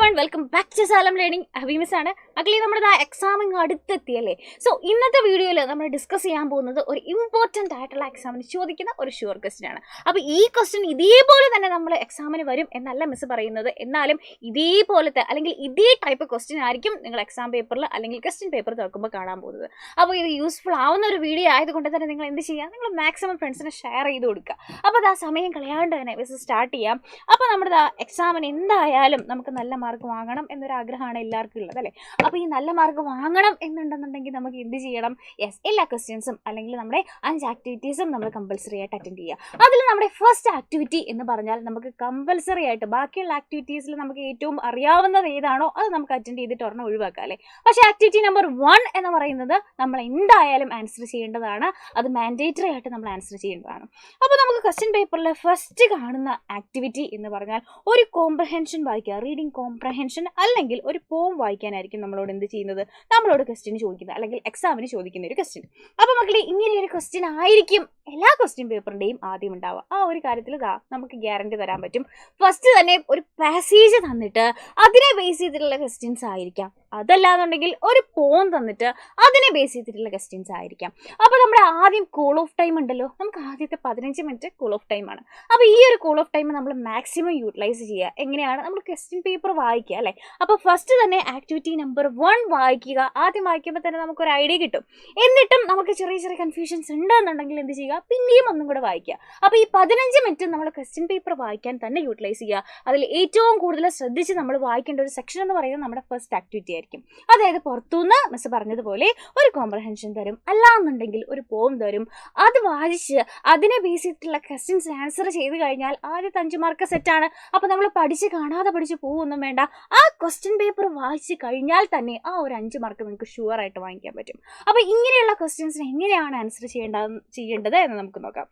Everyone, welcome back to Salam learning. ഹബീമിസ് ആണ്. മക്കളെ, നമ്മുടെ എക്സാമിങ് അടുത്തെത്തിയല്ലേ. സോ ഇന്നത്തെ വീഡിയോയിൽ നമ്മൾ ഡിസ്കസ് ചെയ്യാൻ പോകുന്നത് ഒരു ഇമ്പോർട്ടൻ്റ് ആയിട്ടുള്ള എക്സാമിന് ചോദിക്കുന്ന ഒരു ഷുവർ ക്വസ്റ്റ്യൻ ആണ്. അപ്പോൾ ഈ ക്വസ്റ്റ്യൻ ഇതേപോലെ തന്നെ നമ്മൾ എക്സാമിന് വരും എന്നല്ല മിസ് പറയുന്നത്. എന്നാലും ഇതേപോലത്തെ അല്ലെങ്കിൽ ഇതേ ടൈപ്പ് ക്വസ്റ്റ്യൻ ആയിരിക്കും നിങ്ങൾ എക്സാം പേപ്പറിൽ അല്ലെങ്കിൽ ക്വസ്റ്റ്യൻ പേപ്പർ തുറക്കുമ്പോൾ കാണാൻ പോകുന്നത്. അപ്പോൾ ഇത് യൂസ്ഫുൾ ആവുന്ന ഒരു വീഡിയോ ആയതുകൊണ്ട് തന്നെ നിങ്ങൾ എന്ത് ചെയ്യുക, നിങ്ങൾ മാക്സിമം ഫ്രണ്ട്സിനെ ഷെയർ ചെയ്ത് കൊടുക്കുക. അപ്പോൾ അത് ആ സമയം കളയാണ്ട് തന്നെ മിസ് സ്റ്റാർട്ട് ചെയ്യാം. അപ്പോൾ നമ്മുടെ എക്സാമിന് എന്തായാലും നമുക്ക് നല്ല മാർക്ക് വാങ്ങണം എന്നൊരാഗ്രഹമാണ് എല്ലാവർക്കും ഉള്ളത് അല്ലേ. അപ്പോൾ ഈ നല്ല മാർക്ക് വാങ്ങണം എന്നുണ്ടെന്നുണ്ടെങ്കിൽ നമുക്ക് എന്ത് ചെയ്യണം? യെസ്, എല്ലാ ക്വസ്റ്റ്യൻസും അല്ലെങ്കിൽ നമ്മുടെ 5 ആക്ടിവിറ്റീസും നമ്മൾ കമ്പൽസറി ആയിട്ട് അറ്റൻഡ് ചെയ്യുക. അതിൽ നമ്മുടെ ഫസ്റ്റ് ആക്ടിവിറ്റി എന്ന് പറഞ്ഞാൽ നമുക്ക് കമ്പൽസറി ആയിട്ട് ബാക്കിയുള്ള ആക്ടിവിറ്റീസിൽ നമുക്ക് ഏറ്റവും അറിയാവുന്നത് ഏതാണോ അത് നമുക്ക് അറ്റൻഡ് ചെയ്തിട്ട് ഒരെണ്ണം ഒഴിവാക്കാം അല്ലേ. പക്ഷേ ആക്ടിവിറ്റി നമ്പർ 1 എന്ന് പറയുന്നത് നമ്മൾ എന്തായാലും ആൻസർ ചെയ്യേണ്ടതാണ്. അത് മാൻഡേറ്ററി ആയിട്ട് നമ്മൾ ആൻസർ ചെയ്യേണ്ടതാണ്. അപ്പോൾ നമുക്ക് ക്വസ്റ്റ്യൻ പേപ്പറിൽ ഫസ്റ്റ് കാണുന്ന ആക്ടിവിറ്റി എന്ന് പറഞ്ഞാൽ ഒരു കോംപ്രഹെൻഷൻ വായിക്കുക, റീഡിംഗ് കോംപ്രഹെൻഷൻ അല്ലെങ്കിൽ ഒരു പോം വായിക്കാനായിരിക്കും നമ്മളോട് എന്ത് ചെയ്യുന്നത്, നമ്മളോട് ക്വസ്റ്റ്യൻ ചോദിക്കുന്നത് അല്ലെങ്കിൽ എക്സാമിന് ചോദിക്കുന്ന ഒരു ക്വസ്റ്റ്യൻ. അപ്പോൾ മക്കളെ, ഇങ്ങനെ ഒരു ക്വസ്റ്റ്യൻ ആയിരിക്കും എല്ലാ ക്വസ്റ്റ്യൻ പേപ്പറിൻ്റെയും ആദ്യം ഉണ്ടാവുക. ആ ഒരു കാര്യത്തിൽ നമുക്ക് ഗ്യാരണ്ടി തരാൻ പറ്റും. ഫസ്റ്റ് തന്നെ ഒരു പാസേജ് തന്നിട്ട് അതിനെ ബേസ് ചെയ്തിട്ടുള്ള ക്വസ്റ്റ്യൻസ് ആയിരിക്കാം. അതല്ലാന്നുണ്ടെങ്കിൽ ഒരു പോം തന്നിട്ട് അതിനെ ബേസ് ചെയ്തിട്ടുള്ള ക്വസ്റ്റ്യൻസ് ആയിരിക്കാം. അപ്പോൾ നമ്മുടെ ആദ്യം കൂൾ ഓഫ് ടൈം ഉണ്ടല്ലോ, നമുക്ക് ആദ്യത്തെ 15 മിനിറ്റ് കൂൾ ഓഫ് ടൈം ആണ്. അപ്പോൾ ഈ ഒരു കൂൾ ഓഫ് ടൈം നമ്മൾ മാക്സിമം യൂട്ടിലൈസ് ചെയ്യുക. എങ്ങനെയാണ്? നമ്മൾ ക്വസ്റ്റ്യൻ പേപ്പർ വായിക്കുക അല്ലേ. അപ്പോൾ ഫസ്റ്റ് തന്നെ ആക്ടിവിറ്റി നമ്പർ 1 വായിക്കുക. ആദ്യം വായിക്കുമ്പോൾ തന്നെ നമുക്കൊരു ഐഡിയ കിട്ടും. എന്നിട്ടും നമുക്ക് ചെറിയ ചെറിയ കൺഫ്യൂഷൻസ് ഉണ്ടെന്നുണ്ടെങ്കിൽ എന്ത് ചെയ്യുക, പിന്നെയും ഒന്നും കൂടെ വായിക്കുക. അപ്പോൾ ഈ 15 മിനിറ്റ് നമ്മൾ ക്വസ്റ്റ്യൻ പേപ്പർ വായിക്കാൻ തന്നെ യൂട്ടിലൈസ് ചെയ്യുക. അതിൽ ഏറ്റവും കൂടുതൽ ശ്രദ്ധിച്ച് നമ്മൾ വായിക്കേണ്ട ഒരു സെക്ഷൻ എന്ന് പറയുന്നത് നമ്മുടെ ഫസ്റ്റ് ആക്ടിവിറ്റി ആയിരിക്കും. അതായത് പുറത്തുനിന്ന് മിസ് പറഞ്ഞതുപോലെ ഒരു കോംപ്രഹെൻഷൻ തരും, അല്ലാന്നുണ്ടെങ്കിൽ ഒരു പോം തരും. അത് വായിച്ച് അതിനെ ബേസ് ചെയ്തിട്ടുള്ള ക്വസ്റ്റ്യൻസ് ആൻസർ ചെയ്ത് കഴിഞ്ഞാൽ ആദ്യത്തെ 5 മാർക്ക് സെറ്റാണ്. അപ്പോൾ നമ്മൾ പഠിച്ച് കാണാതെ പഠിച്ച് പോകുമൊന്നും വേണ്ട. ആ ക്വസ്റ്റ്യൻ പേപ്പർ വായിച്ച് കഴിഞ്ഞാൽ തന്നെ ആ ഒരു 5 മാർക്ക് നിങ്ങൾക്ക് ഷുവർ ആയിട്ട് വാങ്ങിക്കാൻ പറ്റും. അപ്പോൾ ഇങ്ങനെയുള്ള ക്വസ്റ്റ്യൻസിന് എങ്ങനെയാണ് ആൻസർ ചെയ്യേണ്ടത് എന്ന് നമുക്ക് നോക്കാം.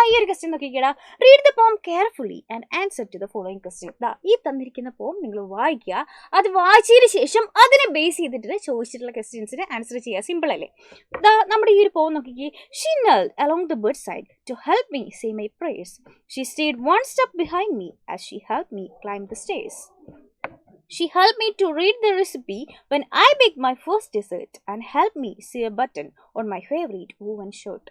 ഈ ഒരു ക്വസ്റ്റ്യൻ നോക്കിക്കേടാ. Read the poem carefully and answer to the following question. ഈ തന്നിരിക്കുന്ന പോം നിങ്ങൾ വായിക്കുക. അത് വായിച്ചതിന് ശേഷം അതിനെ ബേസ് ചെയ്തിട്ട് ചോദിച്ചിട്ടുള്ള ക്വസ്റ്റ്യൻസിന് ആൻസർ ചെയ്യുക. സിമ്പിൾ അല്ലേ. നമ്മുടെ ഈ ഒരു പോം നോക്കിക്കേ. She knelt along the bedside to help me say my prayers. She stayed one step behind me as she helped me climb the stairs. She helped me to read the recipe when I baked my first dessert and helped me see a button on my favorite woven shirt.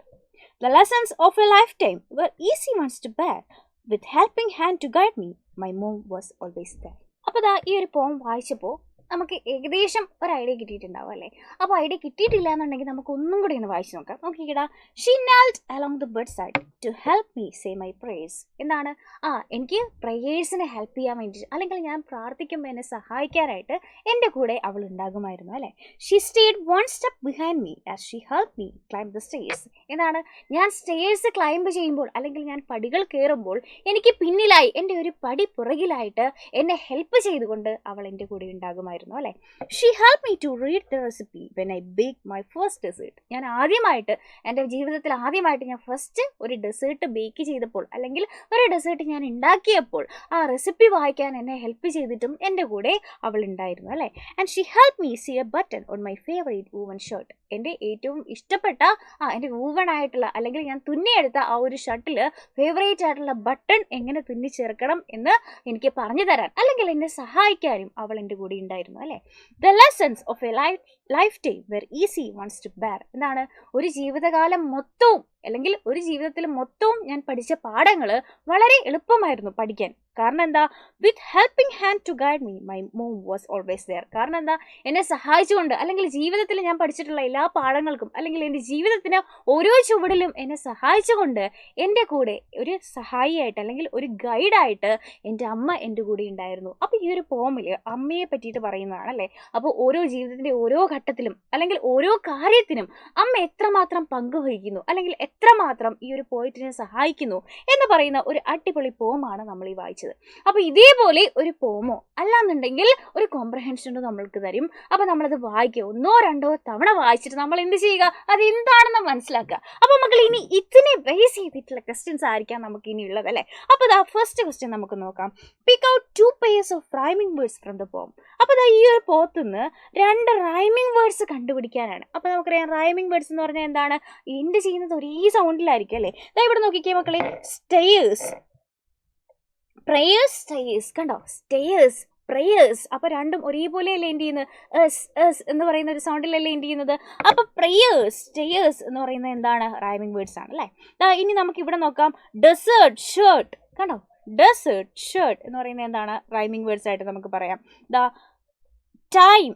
The lessons of a lifetime were easy ones to bear. With helping hand to guide me, my mom was always there. അപ്പോൾ ഈ ഒരു പോം വായിച്ചപ്പോൾ നമുക്ക് ഏകദേശം ഒരു idea കിട്ടിയിട്ടുണ്ടാവും അല്ലേ. അപ്പോൾ ഐഡിയ കിട്ടിയിട്ടില്ല എന്നുണ്ടെങ്കിൽ നമുക്ക് ഒന്നും കൂടി ഒന്ന് വായിച്ച് നോക്കാം. നോക്കിക്കടാ. She knelt along the bedside to help me say my prayers. എന്താണ്? എനിക്ക് പ്രേയേഴ്സിനെ ഹെൽപ്പ് ചെയ്യാൻ വേണ്ടിയിട്ട് അല്ലെങ്കിൽ ഞാൻ പ്രാർത്ഥിക്കുമ്പോൾ എന്നെ സഹായിക്കാനായിട്ട് എൻ്റെ കൂടെ അവൾ ഉണ്ടാകുമായിരുന്നു അല്ലേ. She stayed one step behind me as she helped me climb the stairs. എന്താണ്? ഞാൻ സ്റ്റെയർസ് ക്ലൈംബ് ചെയ്യുമ്പോൾ അല്ലെങ്കിൽ ഞാൻ പടികൾ കയറുമ്പോൾ എനിക്ക് പിന്നിലായി എൻ്റെ ഒരു പടി പുറകിലായിട്ട് എന്നെ ഹെൽപ്പ് ചെയ്തുകൊണ്ട് അവൾ എൻ്റെ കൂടെ ഉണ്ടാകുമായിരുന്നു അല്ലേ. She help me to read the recipe when I bake my first dessert. ഞാൻ ആദ്യമായിട്ട് എൻ്റെ ജീവിതത്തിൽ ഞാൻ ഫസ്റ്റ് ഒരു ഡെസേർട്ട് ബേക്ക് ചെയ്തപ്പോൾ അല്ലെങ്കിൽ ഒരു ഡെസേർട്ട് ഞാൻ ഉണ്ടാക്കിയപ്പോൾ ആ റെസിപ്പി വായിക്കാൻ എന്നെ ഹെൽപ്പ് ചെയ്തിട്ടും എൻ്റെ കൂടെ അവൾ ഉണ്ടായിരുന്നു അല്ലേ. And she help me see a button on my favourite woven shirt. എൻ്റെ ഏറ്റവും ഇഷ്ടപ്പെട്ട എൻ്റെ വൂവൺ ആയിട്ടുള്ള അല്ലെങ്കിൽ ഞാൻ തുന്നിയെടുത്ത ആ ഒരു ഷർട്ടിൽ ഫേവറേറ്റ് ആയിട്ടുള്ള ബട്ടൺ എങ്ങനെ തുന്നി ചേർക്കണം എന്ന് എനിക്ക് പറഞ്ഞു തരാൻ അല്ലെങ്കിൽ എന്നെ സഹായിക്കാനും അവൾ എൻ്റെ കൂടെ ഉണ്ടായിരുന്നു അല്ലേ. The lessons of a life time were easy ones to bear. എന്താണ്? ഒരു ജീവിതകാലം മൊത്തവും അല്ലെങ്കിൽ ഒരു ജീവിതത്തിൽ മൊത്തവും ഞാൻ പഠിച്ച പാഠങ്ങൾ വളരെ എളുപ്പമായിരുന്നു പഠിക്കാൻ. കാരണം എന്താ? With helping hand to guide me my mom was always there. കാരണം എന്താ? എന്നെ സഹായിച്ചുകൊണ്ട് അല്ലെങ്കിൽ ജീവിതത്തിൽ ഞാൻ പഠിച്ചിട്ടുള്ള എല്ലാ പാഠങ്ങൾക്കും അല്ലെങ്കിൽ എൻ്റെ ജീവിതത്തിന് ഓരോ ചുവടിലും എന്നെ സഹായിച്ചുകൊണ്ട് എൻ്റെ കൂടെ ഒരു സഹായിയായിട്ട് അല്ലെങ്കിൽ ഒരു ഗൈഡായിട്ട് എൻ്റെ അമ്മ എൻ്റെ കൂടെ ഉണ്ടായിരുന്നു. അപ്പോൾ ഈ ഒരു പോമിൽ അമ്മയെ പറ്റിയിട്ട് പറയുന്നതാണ് അല്ലേ. അപ്പോൾ ഓരോ ജീവിതത്തിൻ്റെ ഓരോ ഘട്ടത്തിലും അല്ലെങ്കിൽ ഓരോ കാര്യത്തിനും അമ്മ എത്രമാത്രം പങ്കുവഹിക്കുന്നു അല്ലെങ്കിൽ എത്രമാത്രം ഈ ഒരു പോയിറ്റിനെ സഹായിക്കുന്നു എന്ന് പറയുന്ന ഒരു അടിപൊളി പോമാണ് നമ്മൾ ഈ വായിച്ചത്. അപ്പോൾ ഇതേപോലെ ഒരു പോമോ അല്ലാന്നുണ്ടെങ്കിൽ ഒരു കോംപ്രഹെൻഷനോ നമ്മൾക്ക് തരും. അപ്പോൾ നമ്മളത് വായിക്കുക. 1 or 2 തവണ വായിച്ചിട്ട് നമ്മൾ എന്ത് ചെയ്യുക, അത് എന്താണെന്ന് മനസ്സിലാക്കുക. അപ്പോൾ മക്കൾ ഇനി ഇതിനെ ബേസ് ചെയ്തിട്ടുള്ള ക്വസ്റ്റ്യൻസ് ആയിരിക്കാം നമുക്ക് ഇനി ഉള്ളത് അല്ലേ. അപ്പോൾ ഫസ്റ്റ് ക്വസ്റ്റ്യൻ നമുക്ക് നോക്കാം. Pick out 2 pairs of rhyming words from the poem. അപ്പോൾ ഈ ഒരു പോത്തുനിന്ന് 2 റൈമിംഗ് വേർഡ്സ് കണ്ടുപിടിക്കാനാണ്. അപ്പോൾ നമുക്കറിയാം റൈമിംഗ് വേർഡ്സ് എന്ന് പറഞ്ഞാൽ എന്താണ്? എൻഡ് ചെയ്യുന്നത് ഒരേ സൗണ്ടിലായിരിക്കും അല്ലേ. ഇവിടെ നോക്കിക്കേ മക്കളെ. Stairs, prayers, stairs. കണ്ടോ? Stairs prayers. അപ്പോൾ രണ്ടും ഒരേപോലെയല്ലേ എൻഡ് ചെയ്യുന്നത്, എസ് എസ് എന്ന് പറയുന്ന ഒരു സൗണ്ടിലല്ലേ എൻഡ് ചെയ്യുന്നത്. അപ്പോൾ പ്രേയേഴ്സ്, സ്റ്റേയേഴ്സ് എന്ന് പറയുന്നത് എന്താണ്, റൈമിംഗ് വേർഡ്സ് ആണ് അല്ലേ. ഇനി നമുക്ക് ഇവിടെ നോക്കാം, ഡെസേർട്ട് ഷർട്ട്, കണ്ടോ, ഡെസേർട്ട് ഷർട്ട് എന്ന് പറയുന്നത് എന്താണ്, റൈമിംഗ് വേർഡ്സ് ആയിട്ട് നമുക്ക് പറയാം. ടൈം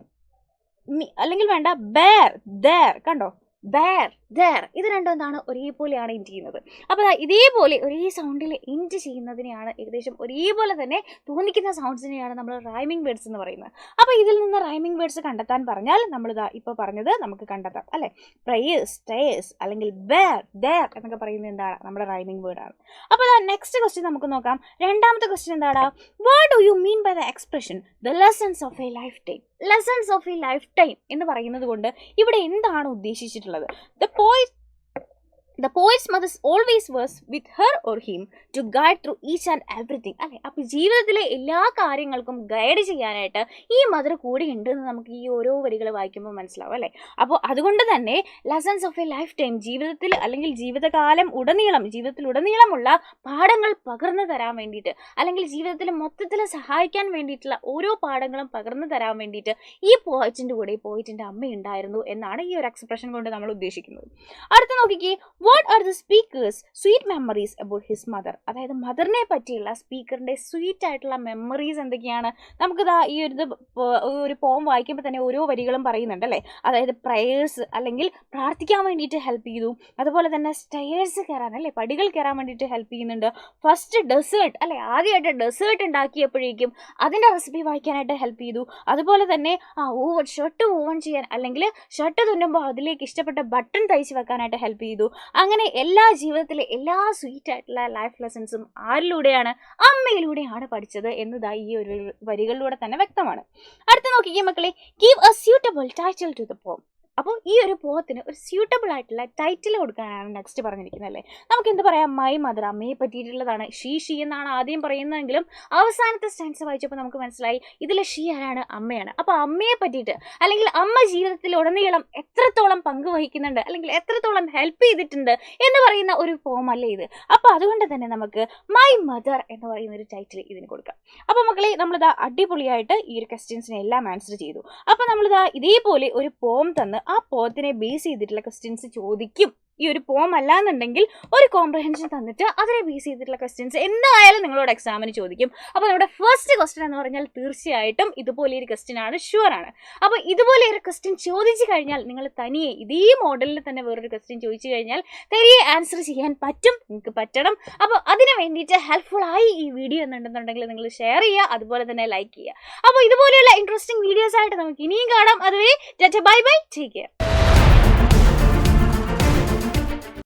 അല്ലെങ്കിൽ വേണ്ട, ബെയർ ദെയർ, കണ്ടോ, ബെയർ ദെയർ, ഇത് രണ്ടും എന്താണ്, ഒരേപോലെയാണ് എൻഡ് ചെയ്യുന്നത്. അപ്പോൾ ഇതേപോലെ ഒരേ സൗണ്ടിൽ എൻഡ് ചെയ്യുന്നതിനെയാണ്, ഏകദേശം ഒരേപോലെ തന്നെ തോന്നിക്കുന്ന സൗണ്ട്സിനെയാണ് നമ്മൾ റൈമിംഗ് വേർഡ്സ് എന്ന് പറയുന്നത്. അപ്പോൾ ഇതിൽ നിന്ന് റൈമിംഗ് വേർഡ്സ് കണ്ടെത്താൻ പറഞ്ഞാൽ നമ്മൾ ഇപ്പോൾ പറഞ്ഞത് നമുക്ക് കണ്ടെത്താം അല്ലേ. പ്രേയേഴ്സ്, സ്റ്റേയേഴ്സ് അല്ലെങ്കിൽ ബെയർ ദെയർ എന്നൊക്കെ പറയുന്നത് എന്താണ്, നമ്മുടെ റൈമിംഗ് വേർഡാണ്. അപ്പോൾ നെക്സ്റ്റ് ക്വസ്റ്റ്യൻ നമുക്ക് നോക്കാം. രണ്ടാമത്തെ ക്വസ്റ്റ്യൻ എന്താണ്, what do you mean by the expression the lessons of a life time. Lessons of a life time എന്ന് പറയുന്നത് കൊണ്ട് ഇവിടെ എന്താണ് ഉദ്ദേശിച്ചിട്ടുള്ളത്? The poet's mother always was with her or him to guide through each and everything അല്ലേ. അപ്പോൾ ജീവിതത്തിലെ എല്ലാ കാര്യങ്ങൾക്കും ഗൈഡ് ചെയ്യാനായിട്ട് ഈ മദർ കൂടെ ഉണ്ടെന്ന് നമുക്ക് ഈ ഓരോ വരികൾ വായിക്കുമ്പോൾ മനസ്സിലാവും അല്ലേ. അപ്പോൾ അതുകൊണ്ട് തന്നെ lessons of a life time, ജീവിതത്തിൽ അല്ലെങ്കിൽ ജീവിതകാലം ഉടനീളം, ജീവിതത്തിലുടനീളമുള്ള പാഠങ്ങൾ പകർന്നു തരാൻ വേണ്ടിയിട്ട്, അല്ലെങ്കിൽ ജീവിതത്തിൽ മൊത്തത്തിൽ സഹായിക്കാൻ വേണ്ടിയിട്ടുള്ള ഓരോ പാഠങ്ങളും പകർന്നു തരാൻ വേണ്ടിയിട്ട് ഈ പോയിറ്റിൻ്റെ കൂടെ പോയിറ്റിൻ്റെ അമ്മയുണ്ടായിരുന്നു എന്നാണ് ഈ ഒരു എക്സ്പ്രഷൻ കൊണ്ട് നമ്മൾ ഉദ്ദേശിക്കുന്നത്. അടുത്ത നോക്കിക്കേ, what are the speaker's sweet memories about his mother. അതായത് മദറിനെ പറ്റിയുള്ള സ്പീക്കറിൻ്റെ സ്വീറ്റ് ആയിട്ടുള്ള മെമ്മറീസ് എന്തൊക്കെയാണ്? നമുക്കിതാ ഈ ഒരു പോം വായിക്കുമ്പോൾ തന്നെ ഓരോ വരികളും പറയുന്നുണ്ട് അല്ലേ. അതായത് പ്രേയേഴ്സ് അല്ലെങ്കിൽ പ്രാർത്ഥിക്കാൻ വേണ്ടിയിട്ട് ഹെൽപ്പ് ചെയ്തു, അതുപോലെ തന്നെ സ്റ്റെയേഴ്സ് കയറാൻ അല്ലേ, പടികൾ കയറാൻ വേണ്ടിയിട്ട് ഹെൽപ്പ് ചെയ്യുന്നുണ്ട്. ഫസ്റ്റ് ഡെസേർട്ട് അല്ലേ, ആദ്യമായിട്ട് ഡെസേർട്ട് ഉണ്ടാക്കിയപ്പോഴേക്കും അതിൻ്റെ റെസിപ്പി വായിക്കാനായിട്ട് ഹെൽപ്പ് ചെയ്തു. അതുപോലെ തന്നെ ഷർട്ട് ഓവൺ ചെയ്യാൻ അല്ലെങ്കിൽ ഷർട്ട് തുന്നുമ്പോൾ അതിലേക്ക് ഇഷ്ടപ്പെട്ട ബട്ടൺ തയ്ച്ച് വെക്കാനായിട്ട് ഹെൽപ്പ് ചെയ്തു. അങ്ങനെ എല്ലാ ജീവിതത്തിലെ എല്ലാ സ്വീറ്റ് ആയിട്ടുള്ള ലൈഫ് ലെസൺസും ആരിലൂടെയാണ്, അമ്മയിലൂടെയാണ് പഠിച്ചത് എന്നതായി ഈ ഒരു വരികളിലൂടെ തന്നെ വ്യക്തമാണ്. അടുത്ത നോക്കിക്കേ മക്കളെ, give a suitable title to the poem. അപ്പോൾ ഈ ഒരു പോത്തിന് ഒരു സ്യൂട്ടബിൾ ആയിട്ടുള്ള ടൈറ്റിൽ കൊടുക്കാനാണ് നെക്സ്റ്റ് പറഞ്ഞിരിക്കുന്നത് അല്ലേ. നമുക്ക് എന്ത് പറയാം, മൈ മദർ, അമ്മയെ പറ്റിയിട്ടുള്ളതാണ്. ഷീ എന്നാണ് ആദ്യം പറയുന്നതെങ്കിലും അവസാനത്തെ സ്റ്റാൻസ് വായിച്ചപ്പോൾ നമുക്ക് മനസ്സിലായി ഇതിൽ ഷീ ആരാണ്, അമ്മയാണ്. അപ്പോൾ അമ്മയെ പറ്റിയിട്ട് അല്ലെങ്കിൽ അമ്മ ജീവിതത്തിൽ ഉടനീളം എത്രത്തോളം പങ്കുവഹിക്കുന്നുണ്ട് അല്ലെങ്കിൽ എത്രത്തോളം ഹെൽപ്പ് ചെയ്തിട്ടുണ്ട് എന്ന് പറയുന്ന ഒരു പോം അല്ലേ ഇത്. അപ്പോൾ അതുകൊണ്ട് തന്നെ നമുക്ക് മൈ മദർ എന്ന് പറയുന്ന ഒരു ടൈറ്റിൽ ഇതിന് കൊടുക്കാം. അപ്പോൾ മക്കളെ, നമ്മളിതാ അടിപൊളിയായിട്ട് ഈ ഒരു ക്വസ്റ്റ്യൻസിനെ എല്ലാം ആൻസർ ചെയ്തു. അപ്പോൾ നമ്മളിതാ ഇതേപോലെ ഒരു പോം തന്ന് ആ പോത്തിനെ ബേസ് ചെയ്തിട്ടുള്ള ക്വസ്റ്റ്യൻസ് ചോദിക്കും. ഈ ഒരു പോം അല്ലാന്നുണ്ടെങ്കിൽ ഒരു കോംപ്രഹെൻഷൻ തന്നിട്ട് അതിനെ ബേസ് ചെയ്തിട്ടുള്ള ക്വസ്റ്റ്യൻസ് എന്തായാലും നിങ്ങളോട് എക്സാമിന് ചോദിക്കും. അപ്പോൾ നമ്മുടെ ഫസ്റ്റ് ക്വസ്റ്റ്യൻ എന്ന് പറഞ്ഞാൽ തീർച്ചയായിട്ടും ഇതുപോലെ ഒരു ക്വസ്റ്റ്യൻ ആണ്, ഷുവർ ആണ്. അപ്പോൾ ഇതുപോലെ ഒരു ക്വസ്റ്റ്യൻ ചോദിച്ചു കഴിഞ്ഞാൽ നിങ്ങൾ തനിയെ ഇതേ മോഡലിൽ തന്നെ വേറൊരു ക്വസ്റ്റ്യൻ ചോദിച്ചു കഴിഞ്ഞാൽ തനിയെ ആൻസർ ചെയ്യാൻ പറ്റും, നിങ്ങൾക്ക് പറ്റണം. അപ്പോൾ അതിന് വേണ്ടിയിട്ട് ഹെൽപ്ഫുൾ ആയി ഈ വീഡിയോ എന്നുണ്ടെന്നുണ്ടെങ്കിൽ നിങ്ങൾ ഷെയർ ചെയ്യുക, അതുപോലെ തന്നെ ലൈക്ക് ചെയ്യുക. അപ്പോൾ ഇതുപോലെയുള്ള ഇൻട്രസ്റ്റിംഗ് വീഡിയോസ് ആയിട്ട് നമുക്ക് ഇനിയും കാണാം. അതുവരെ ബൈ ബൈ, ടേക്ക് കെയർ.